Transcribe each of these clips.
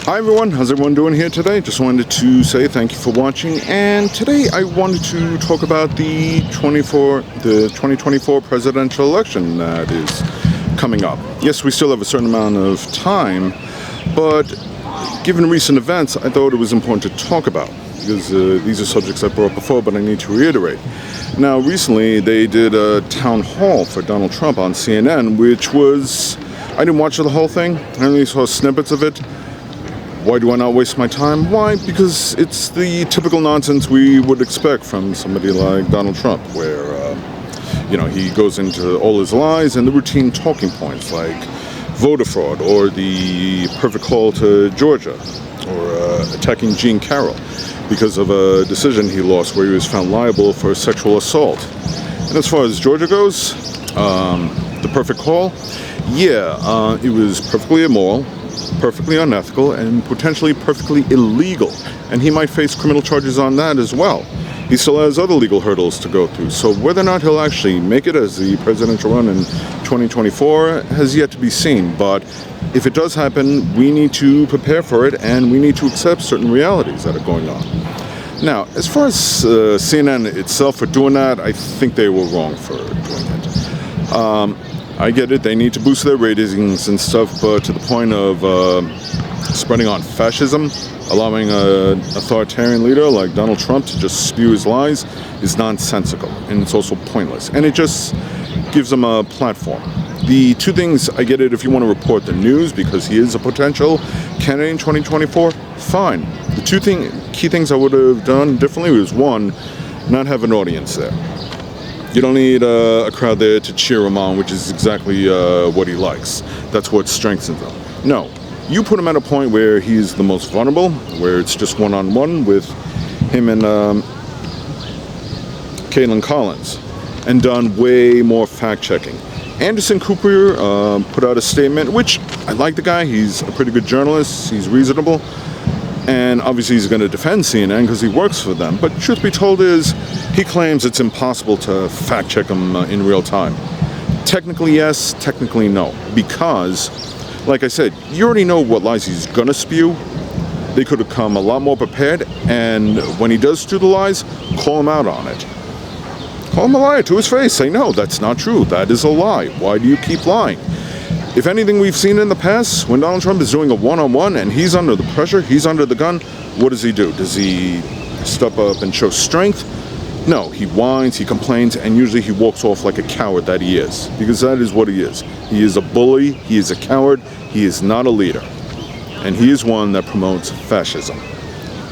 Hi everyone, how's everyone doing here today? Just wanted to say thank you for watching, and today I wanted to talk about the 2024 presidential election that is coming up. Yes, we still have a certain amount of time, but given recent events, I thought it was important to talk about, because these are subjects I brought up before, but I need to reiterate. Now, recently they did a town hall for Donald Trump on CNN, which was, I didn't watch the whole thing, I only saw snippets of it. Why do I not waste my time? Why? Because it's the typical nonsense we would expect from somebody like Donald Trump, where, he goes into all his lies and the routine talking points like voter fraud, or the perfect call to Georgia, or attacking Jean Carroll because of a decision he lost where he was found liable for sexual assault. And as far as Georgia goes, the perfect call, it was perfectly immoral, perfectly unethical, and potentially perfectly illegal. And he might face criminal charges on that as well. He still has other legal hurdles to go through. So whether or not he'll actually make it as the presidential run in 2024 has yet to be seen. But if it does happen, we need to prepare for it, and we need to accept certain realities that are going on. Now, as far as CNN itself for doing that, I think they were wrong for doing it. I get it, they need to boost their ratings and stuff, but to the point of spreading on fascism, allowing an authoritarian leader like Donald Trump to just spew his lies is nonsensical, and it's also pointless, and it just gives them a platform. The two things, I get it if you want to report the news because he is a potential candidate in 2024, fine. The two key things I would have done differently was, one, not have an audience there. You don't need a crowd there to cheer him on, which is exactly what he likes. That's what strengthens him. No, you put him at a point where he's the most vulnerable, where it's just one-on-one with him and Caitlin Collins, and done way more fact-checking. Anderson Cooper put out a statement, which I like the guy. He's a pretty good journalist. He's reasonable. And obviously he's going to defend CNN because he works for them. But truth be told is, he claims it's impossible to fact check him in real time. Technically yes, technically no. Because, like I said, you already know what lies he's going to spew. They could have come a lot more prepared. And when he does spew the lies, call him out on it. Call him a liar to his face. Say, no, that's not true. That is a lie. Why do you keep lying? If anything we've seen in the past, when Donald Trump is doing a one-on-one and he's under the pressure, he's under the gun, what does he do? Does he step up and show strength? No, he whines, he complains, and usually he walks off like a coward that he is. Because that is what he is. He is a bully, he is a coward, he is not a leader. And he is one that promotes fascism.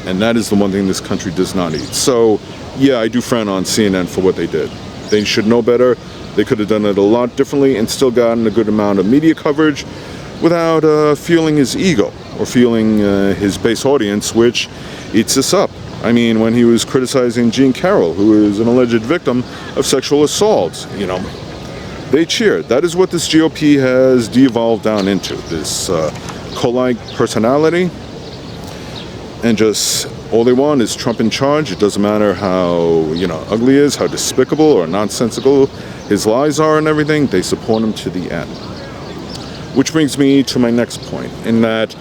And that is the one thing this country does not need. So, yeah, I do frown on CNN for what they did. They should know better. They could have done it a lot differently and still gotten a good amount of media coverage without feeling his ego or feeling his base audience, which eats us up. I mean, when he was criticizing Jean Carroll, who is an alleged victim of sexual assault, they cheered. That is what this GOP has de-evolved down into, this cult-like personality. And just all they want is Trump in charge. It doesn't matter how, ugly he is, how despicable or nonsensical his lies are and everything. They support him to the end. Which brings me to my next point, in that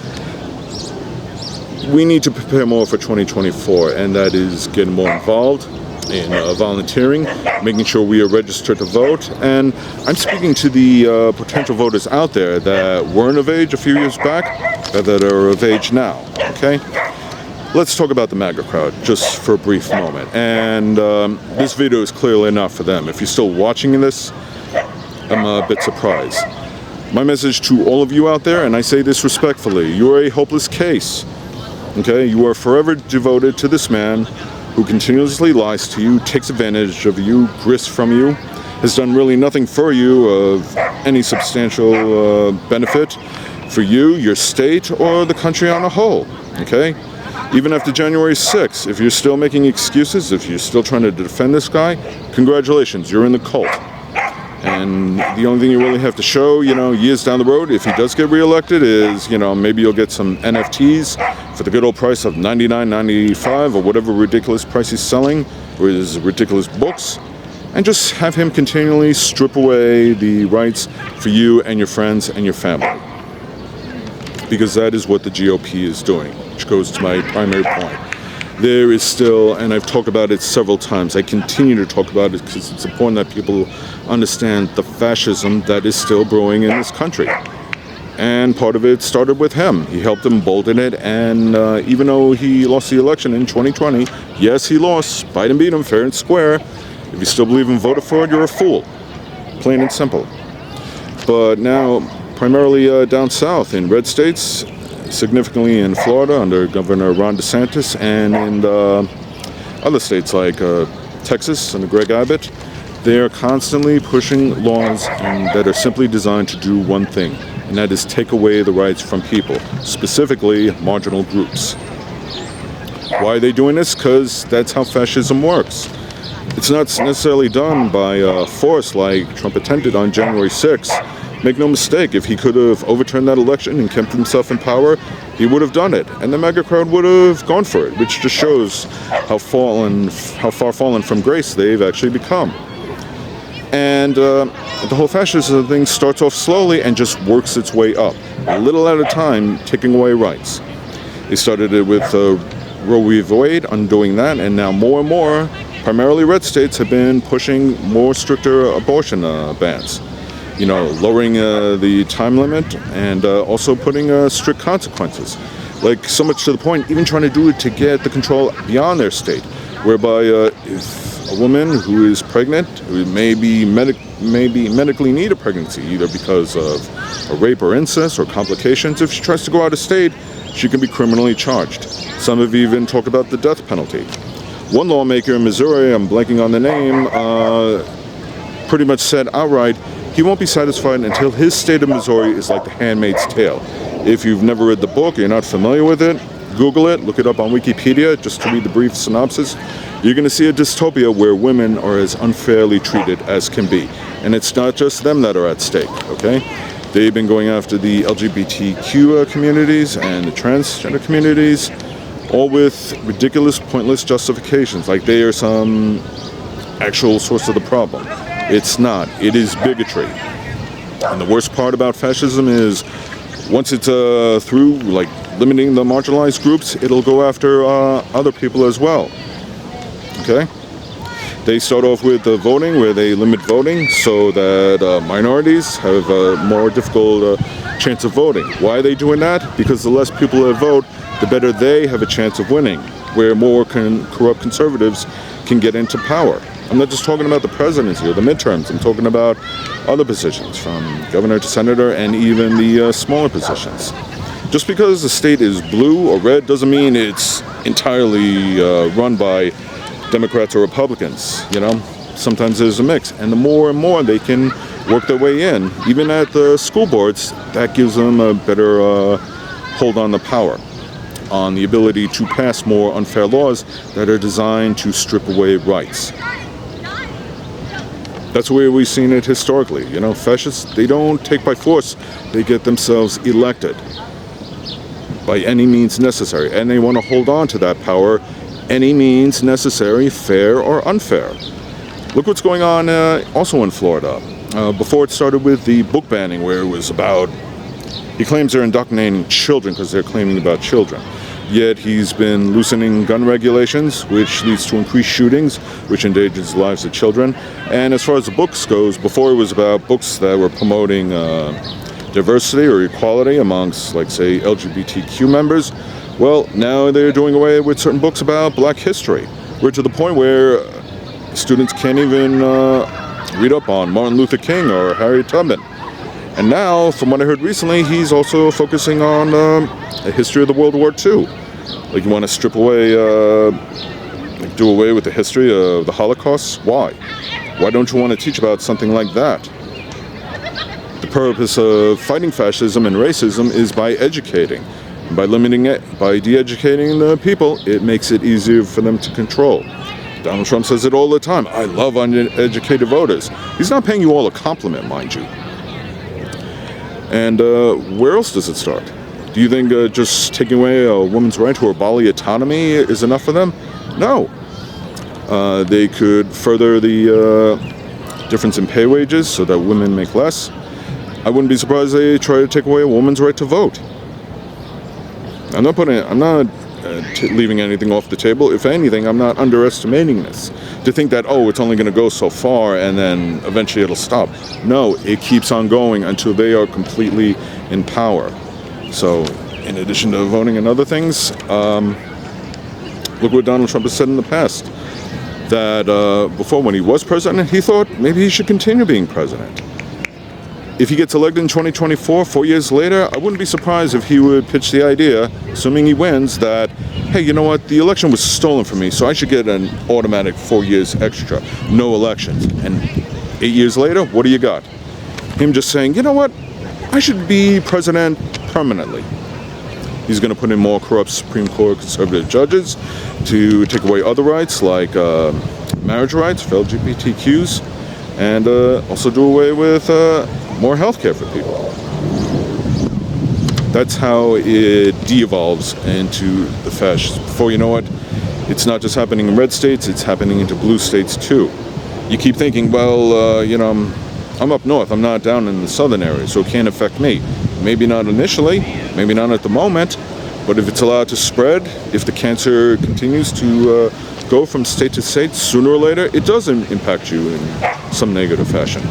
we need to prepare more for 2024, and that is getting more involved in volunteering, making sure we are registered to vote. And I'm speaking to the potential voters out there that weren't of age a few years back, that are of age now, okay? Let's talk about the MAGA crowd just for a brief moment. And this video is clearly enough for them. If you're still watching this, I'm a bit surprised. My message to all of you out there, and I say this respectfully, you're a hopeless case. Okay? You are forever devoted to this man who continuously lies to you, takes advantage of you, grifts from you, has done really nothing for you of any substantial benefit for you, your state, or the country on a whole. Okay? Even after January 6th, if you're still making excuses, if you're still trying to defend this guy, congratulations, you're in the cult. And the only thing you really have to show, years down the road, if he does get reelected, is, maybe you'll get some NFTs for the good old price of $99.95 or whatever ridiculous price he's selling, or his ridiculous books, and just have him continually strip away the rights for you and your friends and your family. because that is what the GOP is doing, which goes to my primary point. There is still, and I've talked about it several times, I continue to talk about it because it's important that people understand the fascism that is still brewing in this country. And part of it started with him. He helped embolden it, and even though he lost the election in 2020, yes, he lost. Biden beat him fair and square. If you still believe in voter fraud, you're a fool. Plain and simple. But now, primarily down south in red states, significantly in Florida under Governor Ron DeSantis, and in other states like Texas under Greg Abbott, they are constantly pushing laws that are simply designed to do one thing, and that is take away the rights from people, specifically marginal groups. Why are they doing this? Because that's how fascism works. It's not necessarily done by force like Trump attempted on January 6th. Make no mistake, if he could have overturned that election and kept himself in power, he would have done it, and the MAGA crowd would have gone for it, which just shows how far fallen from grace they've actually become. And the whole fascism thing starts off slowly and just works its way up, a little at a time, taking away rights. They started it with Roe v. Wade, undoing that, and now more and more, primarily red states, have been pushing more stricter abortion bans. You know, lowering the time limit and also putting strict consequences. Like, so much to the point, even trying to do it to get the control beyond their state, whereby if a woman who is pregnant, who may medically need a pregnancy, either because of a rape or incest or complications, if she tries to go out of state, she can be criminally charged. Some have even talked about the death penalty. One lawmaker in Missouri, I'm blanking on the name, pretty much said outright, he won't be satisfied until his state of Missouri is like The Handmaid's Tale. If you've never read the book, you're not familiar with it, Google it, look it up on Wikipedia, just to read the brief synopsis. You're going to see a dystopia where women are as unfairly treated as can be. And it's not just them that are at stake, okay? They've been going after the LGBTQ communities and the transgender communities, all with ridiculous, pointless justifications, like they are some actual source of the problem. It's not. It is bigotry. And the worst part about fascism is once it's through, like, limiting the marginalized groups, it'll go after other people as well. Okay? They start off with voting, where they limit voting so that minorities have a more difficult chance of voting. Why are they doing that? Because the less people that vote, the better they have a chance of winning, where more corrupt conservatives can get into power. I'm not just talking about the presidency or the midterms. I'm talking about other positions, from governor to senator, and even the smaller positions. Just because the state is blue or red doesn't mean it's entirely run by Democrats or Republicans. You know, sometimes there's a mix. And the more and more they can work their way in, even at the school boards, that gives them a better hold on the power, on the ability to pass more unfair laws that are designed to strip away rights. That's the way we've seen it historically. You know, fascists, they don't take by force, they get themselves elected by any means necessary, and they want to hold on to that power any means necessary, fair or unfair. Look what's going on also in Florida. Before it started with the book banning, where it was about, he claims they're indoctrinating children because they're claiming about children. Yet he's been loosening gun regulations, which leads to increased shootings, which endangers the lives of children. And as far as the books goes, before it was about books that were promoting diversity or equality amongst, like, say, LGBTQ members. Well, now they're doing away with certain books about black history. We're to the point where students can't even read up on Martin Luther King or Harriet Tubman. And now, from what I heard recently, he's also focusing on the history of the World War II. Like, you want to strip away, do away with the history of the Holocaust? Why? Why don't you want to teach about something like that? The purpose of fighting fascism and racism is by educating. And by limiting it, by de-educating the people, it makes it easier for them to control. Donald Trump says it all the time. I love uneducated voters. He's not paying you all a compliment, mind you. And where else does it start? Do you think just taking away a woman's right to her bodily autonomy is enough for them? No. They could further the difference in pay wages so that women make less. I wouldn't be surprised they try to take away a woman's right to vote. I'm not leaving anything off the table. If anything, I'm not underestimating this. To think that, oh, it's only going to go so far and then eventually it'll stop. No, it keeps on going until they are completely in power. So, in addition to voting and other things, look what Donald Trump has said in the past. That before, when he was president, he thought maybe he should continue being president. If he gets elected in 2024, 4 years later, I wouldn't be surprised if he would pitch the idea, assuming he wins, that, hey, you know what, the election was stolen from me, so I should get an automatic 4 years extra, no elections. And 8 years later, what do you got? Him just saying, you know what, I should be president permanently. He's going to put in more corrupt Supreme Court conservative judges to take away other rights like marriage rights for LGBTQs, and also do away with more health care for people. That's how it de-evolves into the fascists. Before you know it, it's not just happening in red states, it's happening into blue states too. You keep thinking, well, you know, I'm up north, I'm not down in the southern area, so it can't affect me. Maybe not initially, maybe not at the moment, but if it's allowed to spread, if the cancer continues to go from state to state, sooner or later, it does impact you in some negative fashion.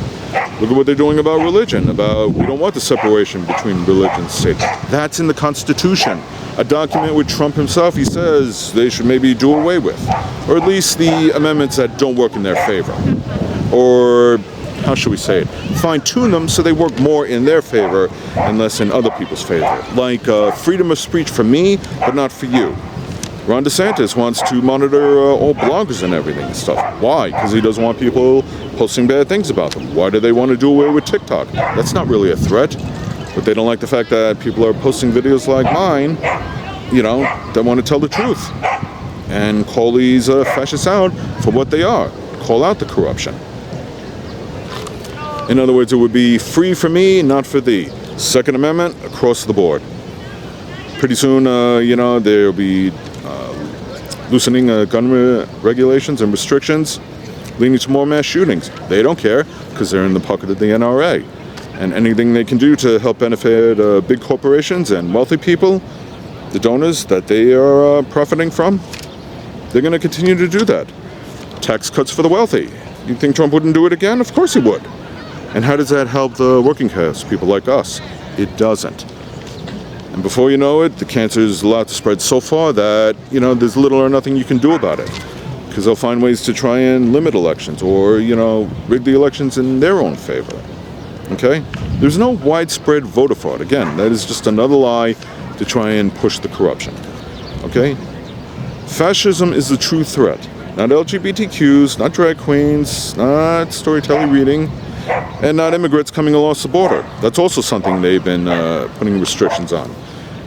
Look at what they're doing about religion, about we don't want the separation between religion and state. That's in the Constitution. A document with Trump himself, he says they should maybe do away with. Or at least the amendments that don't work in their favor. Or, how should we say it, fine-tune them so they work more in their favor and less in other people's favor. Like freedom of speech for me, but not for you. Ron DeSantis wants to monitor all bloggers and everything and stuff. Why? Because he doesn't want people posting bad things about them. Why do they want to do away with TikTok? That's not really a threat. But they don't like the fact that people are posting videos like mine, you know, that want to tell the truth. And call these fascists out for what they are. Call out the corruption. In other words, it would be free for me, not for thee. Second Amendment across the board. Pretty soon, you know, there'll be loosening gun regulations and restrictions, leading to more mass shootings. They don't care because they're in the pocket of the NRA. And anything they can do to help benefit big corporations and wealthy people, the donors that they are profiting from, they're going to continue to do that. Tax cuts for the wealthy. You think Trump wouldn't do it again? Of course he would. And how does that help the working class, people like us? It doesn't. And before you know it, the cancer is allowed to spread so far that, you know, there's little or nothing you can do about it. Because they'll find ways to try and limit elections or, you know, rig the elections in their own favor. Okay? There's no widespread voter fraud. Again, that is just another lie to try and push the corruption. Okay? Fascism is the true threat. Not LGBTQs, not drag queens, not storytelling reading, and not immigrants coming across the border. That's also something they've been putting restrictions on.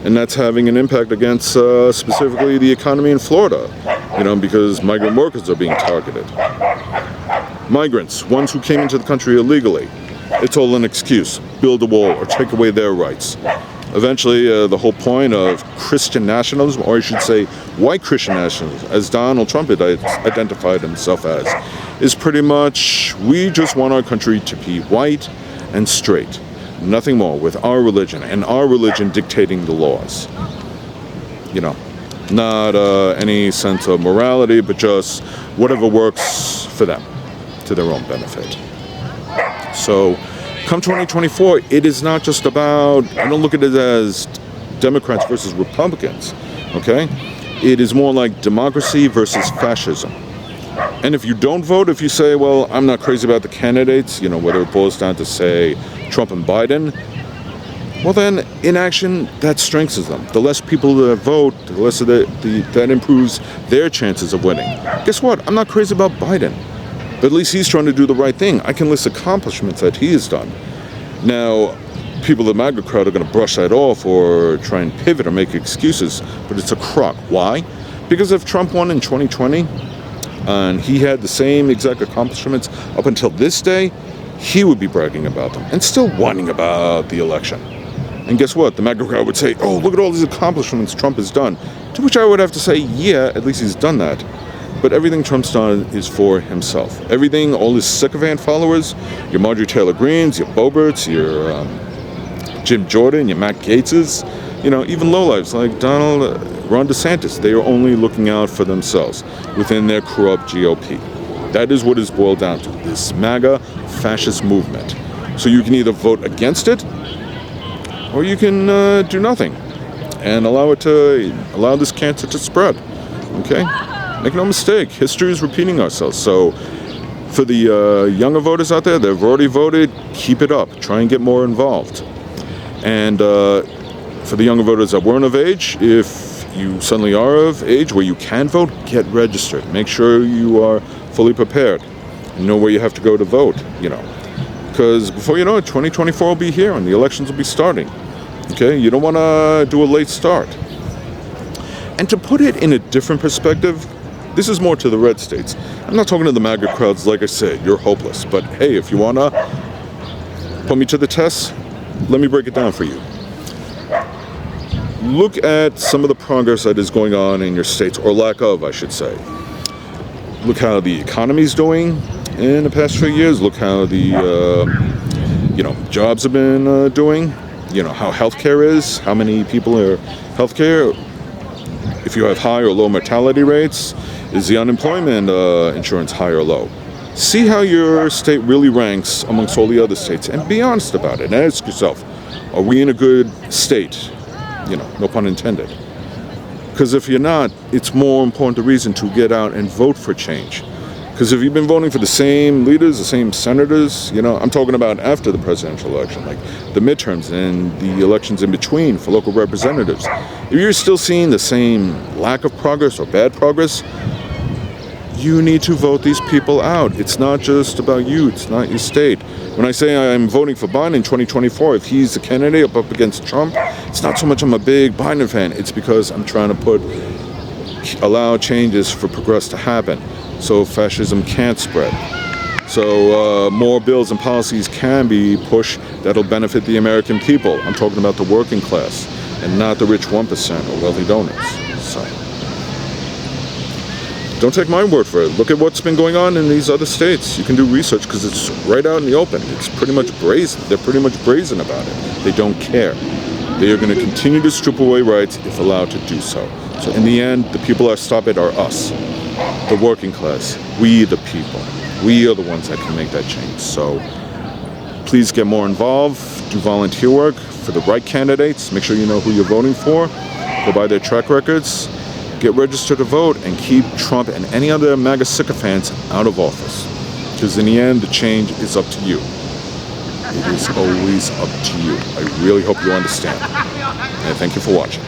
And that's having an impact against specifically the economy in Florida, you know, because migrant workers are being targeted. Migrants, ones who came into the country illegally, it's all an excuse. Build a wall or take away their rights. Eventually, the whole point of Christian nationalism, or I should say white Christian nationalism, as Donald Trump had identified himself as, is pretty much, we just want our country to be white and straight. Nothing more, with our religion, and our religion dictating the laws. You know, not any sense of morality, but just whatever works for them, to their own benefit. So, come 2024, it is not just about, I don't look at it as Democrats versus Republicans, okay? It is more like democracy versus fascism. And if you don't vote, if you say, well, I'm not crazy about the candidates, you know, whether it boils down to, say, Trump and Biden, well then, in action, that strengthens them. The less people that vote, the less of that improves their chances of winning. Guess what? I'm not crazy about Biden. But at least he's trying to do the right thing. I can list accomplishments that he has done. Now, people in the MAGA crowd are going to brush that off or try and pivot or make excuses, but it's a crock. Why? Because if Trump won in 2020 and he had the same exact accomplishments up until this day, he would be bragging about them and still whining about the election. And guess what? The MAGA crowd would say, oh, look at all these accomplishments Trump has done. To which I would have to say, yeah, at least he's done that. But everything Trump's done is for himself. Everything, all his sycophant followers, your Marjorie Taylor Greenes, your Boeberts, your Jim Jordan, your Matt Gaetzes, even lowlifes like Ron DeSantis, they are only looking out for themselves within their corrupt GOP. That is what it's boiled down to, this MAGA fascist movement. So you can either vote against it, or you can do nothing and allow this cancer to spread. Okay? Make no mistake, history is repeating ourselves. So for the younger voters out there, they've already voted, keep it up. Try and get more involved. And for the younger voters that weren't of age, if you suddenly are of age where you can vote, get registered. Make sure you are fully prepared. You know where you have to go to vote, Because before you know it, 2024 will be here and the elections will be starting. Okay? You don't want to do a late start. And to put it in a different perspective, this is more to the red states. I'm not talking to the MAGA crowds. Like I said, you're hopeless. But hey, if you want to put me to the test, let me break it down for you. Look at some of the progress that is going on in your states, or lack of, I should say. Look how the economy's doing in the past few years. Look how the jobs have been doing. How healthcare is, how many people are healthcare. If you have high or low mortality rates, is the unemployment insurance high or low? See how your state really ranks amongst all the other states, and be honest about it. And ask yourself, are we in a good state? No pun intended. Because if you're not, it's more important the reason to get out and vote for change. Because if you've been voting for the same leaders, the same senators, I'm talking about after the presidential election, like the midterms and the elections in between for local representatives. If you're still seeing the same lack of progress or bad progress, you need to vote these people out. It's not just about you. It's not your state. When I say I'm voting for Biden in 2024, if he's the candidate up against Trump, it's not so much I'm a big Biden fan. It's because I'm trying to allow changes for progress to happen so fascism can't spread. So more bills and policies can be pushed that'll benefit the American people. I'm talking about the working class and not the rich 1% or wealthy donors. So don't take my word for it. Look at what's been going on in these other states. You can do research because it's right out in the open. It's pretty much brazen. They're pretty much brazen about it. They don't care. They are going to continue to strip away rights if allowed to do so. So in the end, the people that stop it are us, the working class. We, the people. We are the ones that can make that change. So please get more involved. Do volunteer work for the right candidates. Make sure you know who you're voting for. Go by their track records. Get registered to vote and keep Trump and any other MAGA sycophants out of office. Because in the end, the change is up to you. It is always up to you. I really hope you understand. And thank you for watching.